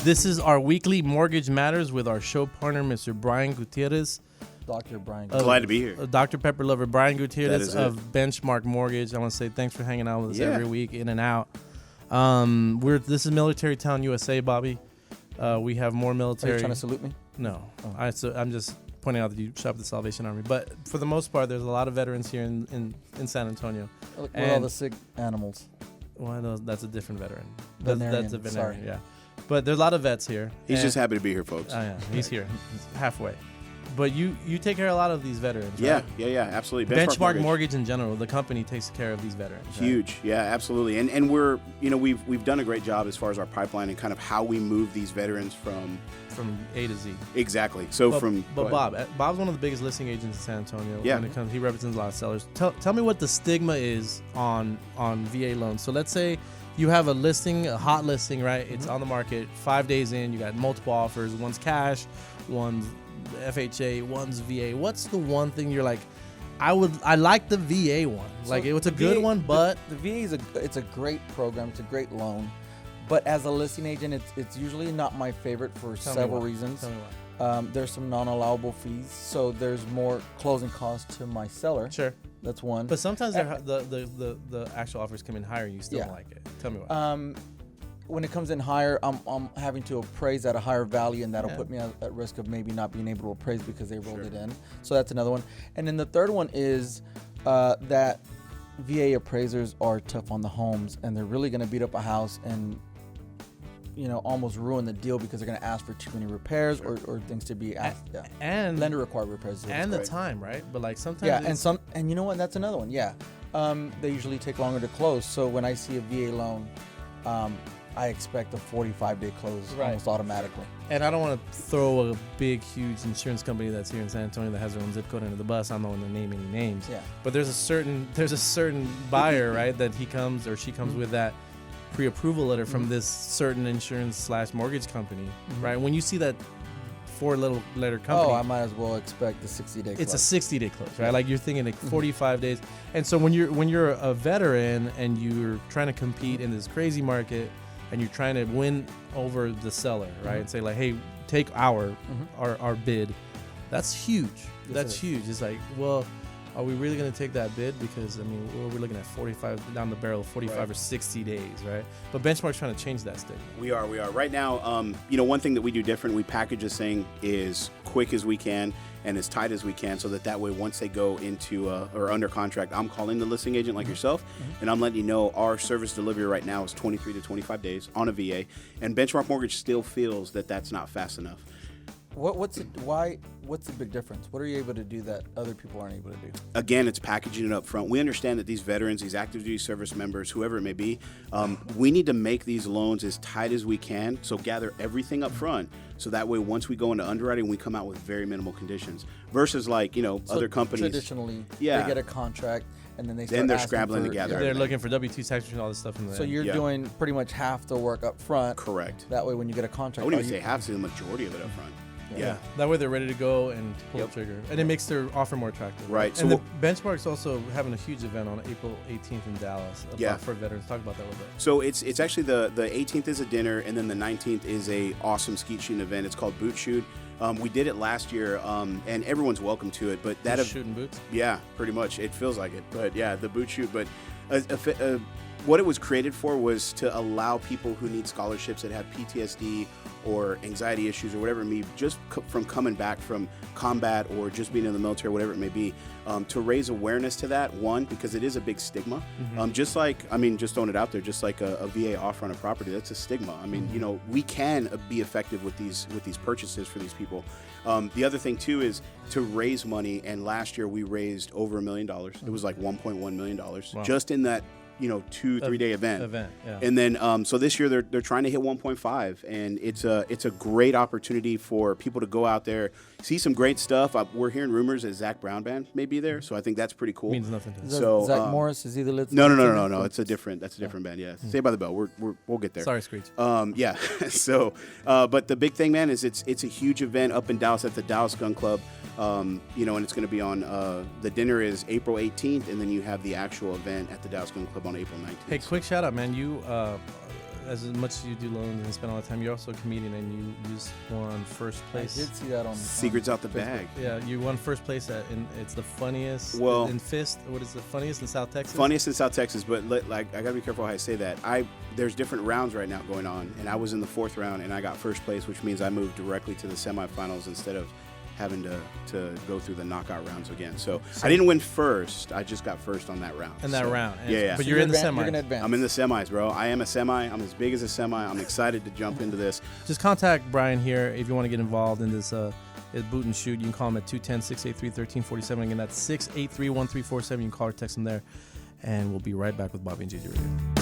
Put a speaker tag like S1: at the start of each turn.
S1: This is our weekly Mortgage Matters with our show partner, Mr. Brian Gutierrez.
S2: Dr. Brian.
S3: Glad to be here.
S1: Dr. Pepper Lover, Brian Gutierrez of Benchmark Mortgage. I want to say thanks for hanging out with us every week, in and out. This is Military Town, USA, Bobby. We have more military.
S2: Are you trying to salute me?
S1: No. Oh. I'm just pointing out that you shop at the Salvation Army. But for the most part, there's a lot of veterans here in San Antonio.
S2: With all the sick animals.
S1: Well, that's a different veteran.
S2: Veterinarian.
S1: That's a veterinarian, yeah. But there's a lot of vets here.
S3: He's just happy to be here, folks.
S1: Oh, yeah, he's here. He's halfway. But you take care of a a lot of these veterans, right?
S3: Yeah, absolutely.
S1: Benchmark Mortgage in general, the company takes care of these veterans.
S3: Huge, right? Yeah, absolutely. And we're, we've done a great job as far as our pipeline and kind of how we move these veterans from
S1: A to Z.
S3: Exactly. So
S1: Bob's one of the biggest listing agents in San Antonio.
S3: Yeah.
S1: When it comes, he represents a lot of sellers. Tell me what the stigma is on VA loans. So let's say you have a hot listing, right? It's on the market 5 days in. You got multiple offers. One's cash, one's FHA, one's VA. What's the one thing you're like, I like the VA one. So like it's a good one, but
S2: the VA it's a great program. It's a great loan. But as a listing agent, it's usually not my favorite for several reasons.
S1: Tell me why.
S2: There's some non-allowable fees, so there's more closing costs to my seller.
S1: Sure.
S2: That's one.
S1: But sometimes the actual offers come in higher and you still don't like it. Tell me why.
S2: When it comes in higher, I'm having to appraise at a higher value, and that'll put me at risk of maybe not being able to appraise because they rolled it in. So that's another one. And then the third one is that VA appraisers are tough on the homes, and they're really going to beat up a house and almost ruin the deal because they're going to ask for too many repairs or things to be asked. Yeah.
S1: And
S2: lender required repairs.
S1: And the time, right? But like sometimes.
S2: Yeah, and you know what? That's another one. Yeah. They usually take longer to close. So when I see a VA loan, I expect a 45-day close almost automatically.
S1: And I don't want to throw a big, huge insurance company that's here in San Antonio that has their own zip code under the bus. I'm not going to name any names. Yeah. But there's a certain buyer, right, that he comes or she comes with that pre-approval letter from this certain insurance/mortgage company, right? When you see that 4-letter company,
S2: I might as well expect the 60-day close.
S1: It's a 60-day close, right? Like you're thinking like 45 days. And so when you're a veteran and you're trying to compete in this crazy market and you're trying to win over the seller, right? And say like, hey, take our bid. That's huge. That's huge. It's like, well, are we really going to take that bid? Because, we're looking at 45 down the barrel, 45 or 60 days, right? But Benchmark's trying to change that stigma.
S3: We are. Right now, one thing that we do different, we package this thing as quick as we can and as tight as we can so that way once they go into or under contract, I'm calling the listing agent like yourself, and I'm letting you know our service delivery right now is 23 to 25 days on a VA, and Benchmark Mortgage still feels that that's not fast enough.
S2: What's the big difference? What are you able to do that other people aren't able to do?
S3: Again, it's packaging it up front. We understand that these veterans, these active duty service members, whoever it may be, we need to make these loans as tight as we can. So gather everything up front. So that way, once we go into underwriting, we come out with very minimal conditions. Versus other companies.
S2: Traditionally, they get a contract and then
S3: they're scrabbling to gather.
S1: They're looking for W-2 tax return, all this stuff.
S2: So you're doing pretty much half the work up front.
S3: Correct.
S2: That way, when you get a contract,
S3: I wouldn't even say half, say the majority of it up front. Yeah.
S1: That way they're ready to go and pull the trigger. And it makes their offer more attractive.
S3: Right.
S1: And the Benchmark's also having a huge event on April 18th in Dallas for veterans. Talk about that a little bit.
S3: So it's actually the 18th is a dinner, and then the 19th is a awesome skeet shooting event. It's called Boot Shoot. We did it last year, and everyone's welcome to it. But
S1: shooting boots?
S3: Yeah, pretty much. It feels like it. But yeah, the Boot Shoot. But what it was created for was to allow people who need scholarships that have PTSD or anxiety issues or whatever it may be, just from coming back from combat or just being in the military, whatever it may be, to raise awareness to that, one, because it is a big stigma. Just throwing it out there, just like a VA offer on a property, that's a stigma. We can be effective with these purchases for these people. The other thing, too, is to raise money, and last year we raised over $1 million. It was like $1.1 million just in that 2-3 day event.
S1: Yeah.
S3: And then so this year they're trying to hit 1.5, and it's a great opportunity for people to go out there, see some great stuff. We're hearing rumors that Zach Brown Band may be there, so I think that's pretty cool.
S1: Means nothing to us.
S3: So
S2: Zach Morris, is he the lead?
S3: No. It's a different band. Yeah. Saved by the Bell. We'll get there.
S1: Sorry, Screech.
S3: Yeah. So, but the big thing, man, is it's a huge event up in Dallas at the Dallas Gun Club. And it's going to be on, the dinner is April 18th, and then you have the actual event at the Dallas Gun Club on April 19th.
S1: Hey, quick shout out, man. as much as you do loans and spend all the time, you're also a comedian, and you just won first place.
S2: I did see that on
S3: Secrets out the
S2: Facebook.
S3: bag.
S1: Yeah, you won first place it's the funniest.
S3: Well,
S1: in Fist. What is the funniest in South Texas?
S3: Funniest in South Texas, but I gotta be careful how I say that. There's different rounds right now going on, and I was in the 4th round, and I got first place, which means I moved directly to the semifinals instead of having to go through the knockout rounds again. So I didn't win first. I just got first on that round.
S1: In that round.
S3: Yeah.
S1: But you're in the semis.
S2: You're gonna advance.
S3: I'm in the semis, bro. I am a semi. I'm as big as a semi. I'm excited to jump into this.
S1: Just contact Brian here if you want to get involved in this boot and shoot. You can call him at 210-683-1347. Again, that's 683-1347. You can call or text him there. And we'll be right back with Bobby and JJ Radio.